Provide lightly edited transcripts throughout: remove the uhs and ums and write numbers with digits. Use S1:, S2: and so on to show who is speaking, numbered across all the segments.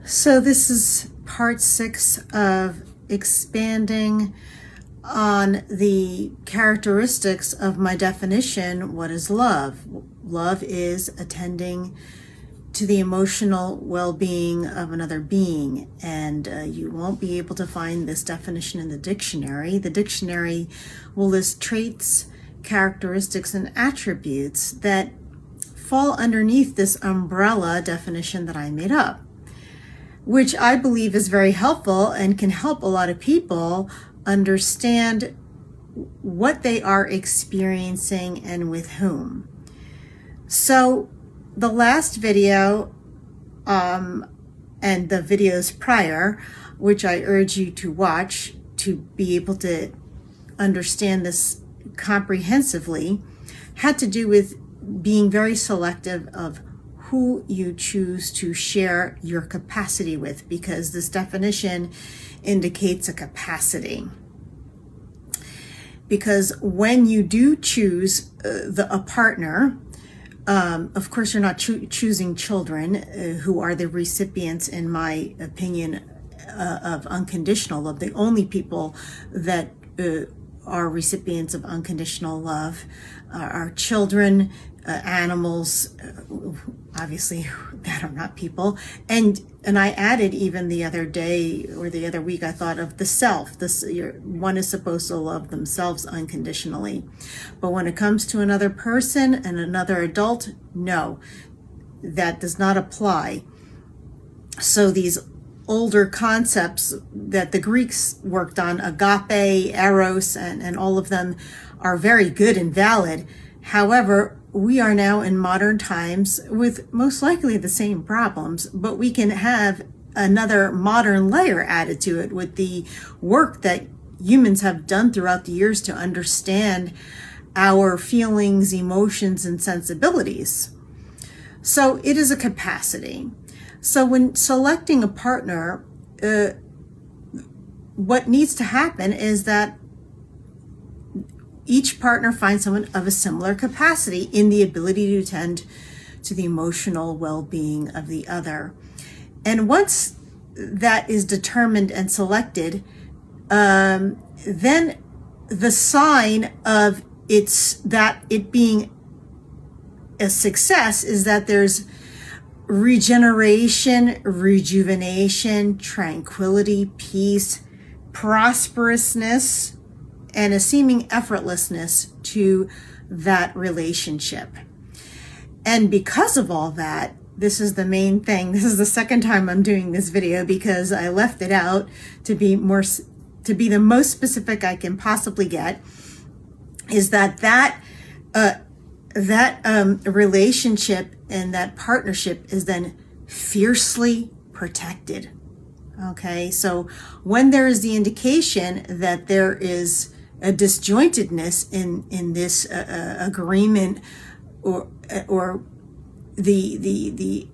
S1: So this is part 6 of expanding on the characteristics of my definition. What is love? Love is attending to the emotional well-being of another being, and you won't be able to find this definition in the dictionary. The dictionary will list traits, characteristics, and attributes that fall underneath this umbrella definition that I made up, which I believe is very helpful and can help a lot of people understand what they are experiencing and with whom. So the last video and the videos prior, which I urge you to watch to be able to understand this comprehensively, had to do with being very selective of who you choose to share your capacity with, because this definition indicates a capacity. Because when you do choose a partner, of course you're not choosing children who are the recipients, in my opinion, of unconditional love. The only people that are recipients of unconditional love are children, animals, obviously, that are not people. And I added, even the other day or the other week, I thought of the self. One is supposed to love themselves unconditionally. But when it comes to another person and another adult, no, that does not apply. So these older concepts that the Greeks worked on, agape, eros, and all of them, are very good and valid. However, we are now in modern times with most likely the same problems, but we can have another modern layer added to it with the work that humans have done throughout the years to understand our feelings, emotions, and sensibilities. So it is a capacity. So when selecting a partner, what needs to happen is that each partner finds someone of a similar capacity in the ability to attend to the emotional well-being of the other. And once that is determined and selected, then the sign of it being a success is that there's regeneration, rejuvenation, tranquility, peace, prosperousness, and a seeming effortlessness to that relationship. And because of all that, this is the main thing. This is the second time I'm doing this video because I left it out to be the most specific I can possibly get, is that relationship and that partnership is then fiercely protected. Okay, so when there is the indication that there is a disjointedness in this agreement, or the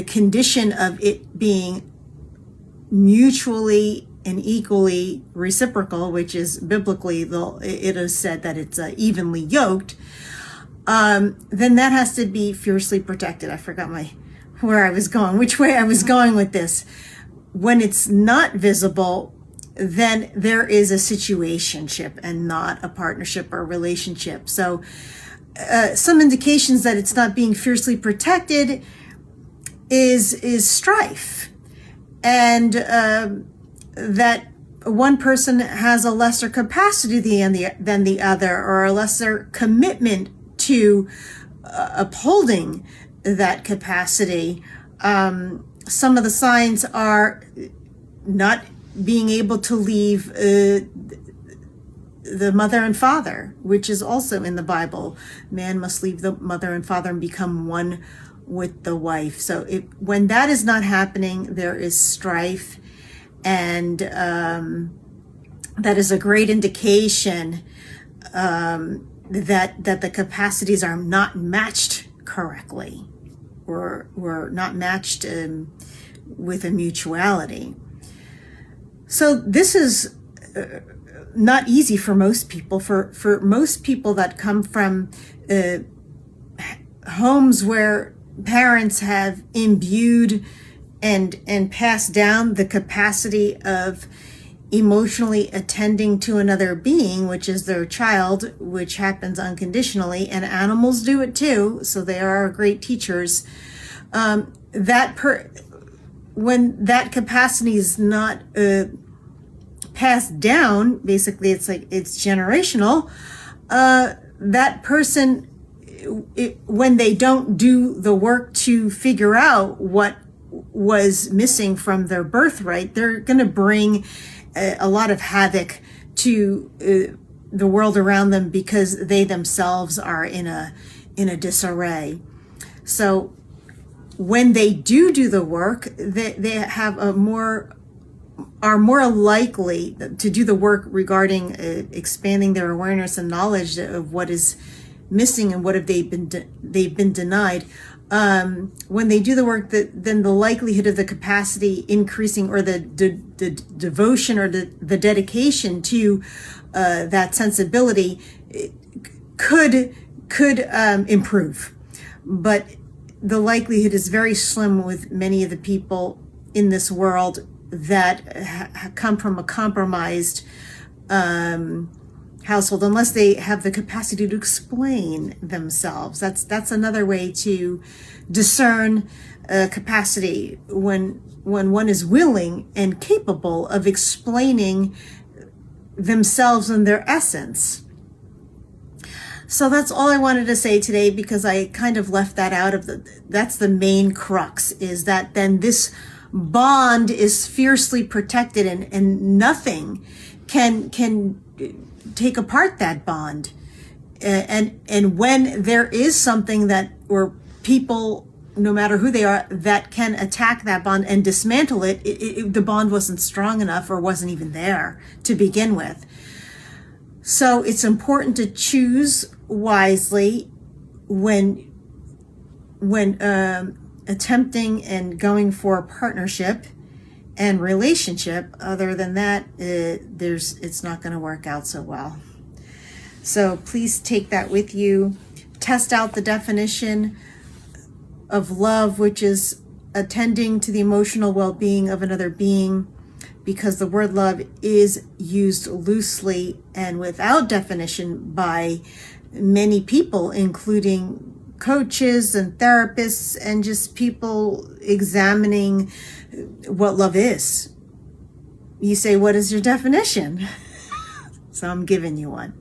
S1: condition of it being mutually and equally reciprocal, which is biblically, it is said that it's evenly yoked, then that has to be fiercely protected. I forgot which way I was going with this. When it's not visible, then there is a situationship and not a partnership or relationship. So some indications that it's not being fiercely protected is strife, and that one person has a lesser capacity than the other, or a lesser commitment to upholding that capacity. Some of the signs are not being able to leave the mother and father, which is also in the Bible. Man must leave the mother and father and become one with the wife. So when that is not happening, there is strife, and that is a great indication that the capacities are not matched correctly, or not matched with a mutuality. So this is not easy for most people. For most people that come from homes where parents have imbued and pass down the capacity of emotionally attending to another being, which is their child, which happens unconditionally, and animals do it too, so they are great teachers. When that capacity is not passed down, basically it's generational, that person, when they don't do the work to figure out what was missing from their birthright, they're going to bring a lot of havoc to the world around them, because they themselves are in a disarray. So when they do the work, they have are more likely to do the work regarding expanding their awareness and knowledge of what is missing and what have they've been denied. When they do the work, then the likelihood of the capacity increasing, or the devotion or the dedication to that sensibility could improve. But the likelihood is very slim with many of the people in this world that come from a compromised household, unless they have the capacity to explain themselves. That's another way to discern capacity, when one is willing and capable of explaining themselves and their essence. So that's all I wanted to say today, because I kind of left that out of that's the main crux, is that then this bond is fiercely protected, and nothing can take apart that bond. And when there is something or people, no matter who they are, that can attack that bond and dismantle it, the bond wasn't strong enough, or wasn't even there to begin with. So it's important to choose wisely when attempting and going for a partnership and relationship. Other than that, it's not going to work out so well. So please take that with you. Test out the definition of love, which is attending to the emotional well-being of another being, because the word love is used loosely and without definition by many people, including coaches and therapists, and just people examining what love is. You say, what is your definition? So I'm giving you one.